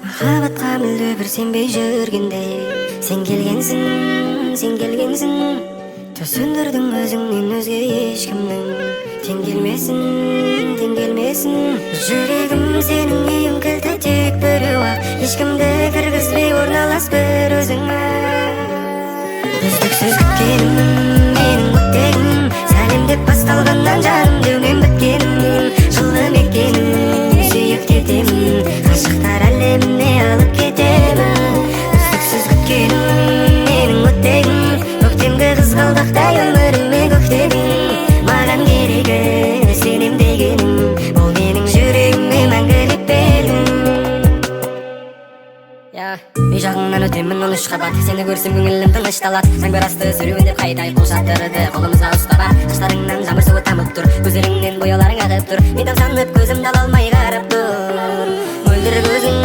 Махаббатқа мүлде бір сенбей жүргенде сен келгенсің сөндірдің өзіңнен өзге ешкімнің тең келмесін жүрегім сенің үйің кілті тек біреу-ақ ешкімді кіргізбей орналас бір өзіңе үздіксіз күткенім менің өттегім сәлемдеп басталғаннан жаным деумен біткенім жылы мекенім сүйіп кетемін ғашықтар әлеміне алып кетемін үздіксіз күткенім менің өттегім көктемгі қызғалдақтай өміріме көктедің маған керегі сенем дегенім ол менің жүрегіме мәңгілік белгім. Үй жағыңнан өтемін 13 қабат сені көрсем көңілім тынышталады жаңбыр асты сүруіндеп қайта қол шаттырды қолымызға ұстап қаштарыңнан жаңбыр суы тамып тұр көздеріңнен бояуларың ағып тұр мен тамсанып көзімді ала алмай қарап тұр мөлдір көзің